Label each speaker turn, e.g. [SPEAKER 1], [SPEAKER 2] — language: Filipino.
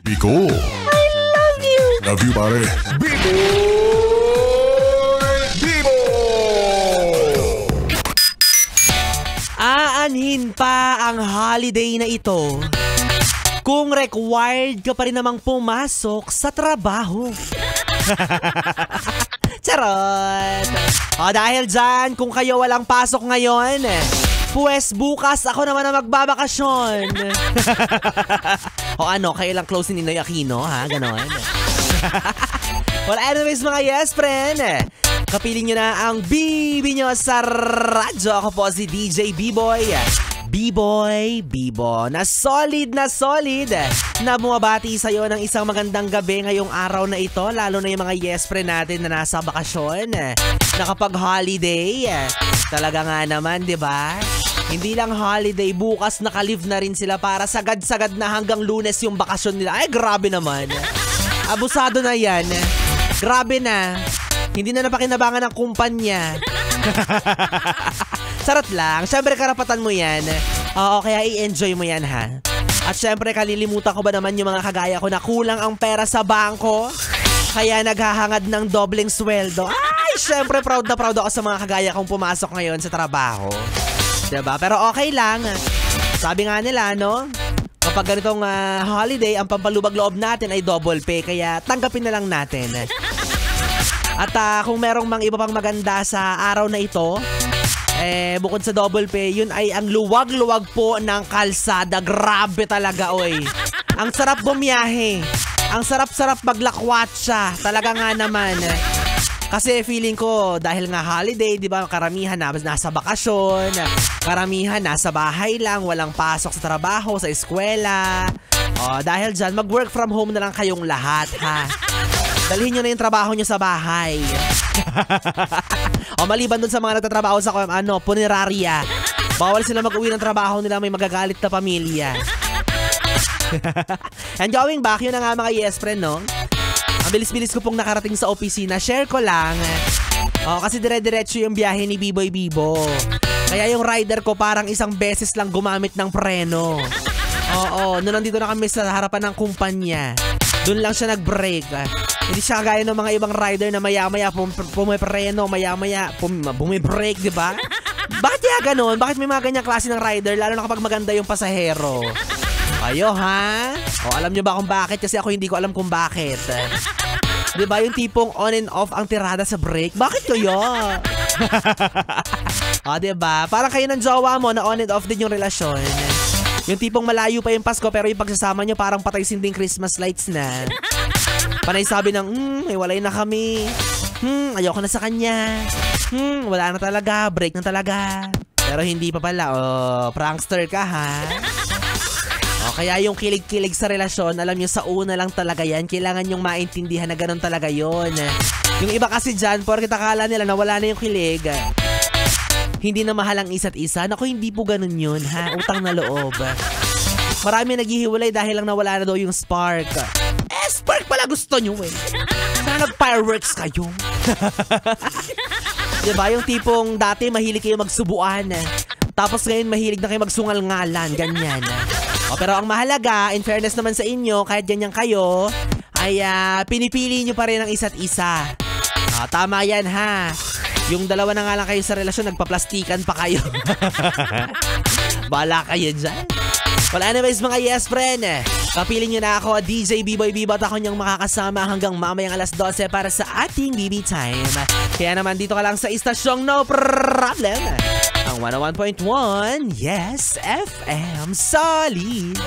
[SPEAKER 1] Biko.
[SPEAKER 2] I love you.
[SPEAKER 1] Love you, pare. Biko! Bibo!
[SPEAKER 2] Aanhin pa ang holiday na ito kung required ka pa rin namang pumasok sa trabaho. Charot! O dahil dyan, kung kayo walang pasok ngayon, pues bukas ako naman ang magbabakasyon. O ano, kayo lang close ni Ninoy Aquino, ha? Ganon. Well, anyways mga yes, friend. Kapiling nyo na ang bibi nyo sa radyo. Ako po si DJ B-Boy. B-Boy, Bibo, na solid na bumabati sa'yo ng isang magandang gabi ngayong araw na ito, lalo na yung mga yes friend natin na nasa bakasyon, nakapag-holiday. Talaga nga naman, di ba? Hindi lang holiday, bukas naka-leave na rin sila para sagad-sagad na hanggang Lunes yung bakasyon nila. Ay, grabe naman. Abusado na yan. Grabe na. Hindi na napakinabangan ng kumpanya. Sarot lang. Siyempre, karapatan mo yan. Oo, kaya i-enjoy mo yan, ha? At siyempre, kalilimutan ko ba naman yung mga kagaya ko na kulang ang pera sa bangko? Kaya naghahangad ng dobleng sweldo. Ay, siyempre, proud na proud ako sa mga kagaya kong pumasok ngayon sa trabaho. Diba? Pero okay lang. Sabi nga nila, no? Kapag ganitong holiday, ang pampalubag loob natin ay double pay. Kaya tanggapin na lang natin. At kung merong iba pang maganda sa araw na ito, bukod sa double pay, yun ay ang luwag-luwag po ng kalsada. Grabe talaga, oy. Ang sarap bumiyahe. Ang sarap-sarap maglakwatsa. Talaga nga naman. Kasi feeling ko, dahil nga holiday, di ba, karamihan nasa bakasyon, karamihan nasa bahay lang, walang pasok sa trabaho, sa eskwela. Dahil dyan, mag-work from home na lang kayong lahat, ha? Dalhin nyo na yung trabaho nyo sa bahay. Maliban dun sa mga nagtatrabaho sa punerarya. Bawal sila mag-uwi ng trabaho nila, may magagalit na pamilya. And going back, yun na nga mga yes friend, no? Ang bilis-bilis ko pong nakarating sa opisina. Share ko lang. Kasi dire-diretso yung biyahe ni B-Boy Bibo. Kaya yung rider ko parang isang beses lang gumamit ng preno. Noon nandito na kami sa harapan ng kumpanya. Doon lang siya nag-brake. Hindi siya kagaya ng mga ibang rider na maya-maya pumipreno, maya-maya bumibrake, di ba? Bakit kaya ganun? Bakit may mga ganyang klase ng rider, lalo na kapag maganda yung pasahero? Ayo, ha? Alam nyo ba kung bakit? Kasi ako hindi ko alam kung bakit. Di ba yung tipong on and off ang tirada sa brake? Bakit kaya? Di ba? Parang kayo ng jowa mo na on and off din yung relasyon. Yung tipong malayo pa yung Pasko pero yung pagsasama nyo parang patay sinding Christmas lights na. Panay sabi ng, walay na kami. Ayoko na sa kanya. Wala na talaga, break na talaga. Pero hindi pa pala, prankster ka, ha? Kaya yung kilig-kilig sa relasyon, alam nyo, sa una lang talaga yan. Kailangan yung maintindihan na ganun talaga yon. Yung iba kasi dyan, porkit akala nila na wala na yung kilig, hindi na mahal ang isa't isa. Naku, hindi po ganun yun, ha? Utang na loob. Marami naghihiwalay dahil lang nawala na daw yung spark. Spark pala gusto nyo, eh. Sana nag-fireworks kayo. Diba, yung tipong dati mahilig kayo magsubuan. Tapos ngayon mahilig na kayo magsungal-ngalan. Ganyan. Pero ang mahalaga, in fairness naman sa inyo, kahit ganyan kayo, ay pinipili nyo pa rin ang isa't isa. Tama yan, ha? Yung dalawa na nga lang kayo sa relasyon, nagpaplastikan pa kayo. Bala kayo dyan. Well, anyways, mga yes friend, kapiling nyo na ako, DJ B-Boy Bibo, at ako niyang makakasama hanggang mamayang alas 12 para sa ating BB Time. Kaya naman dito ka lang sa istasyong no problem. Ang 101.1, yes, FM Solid.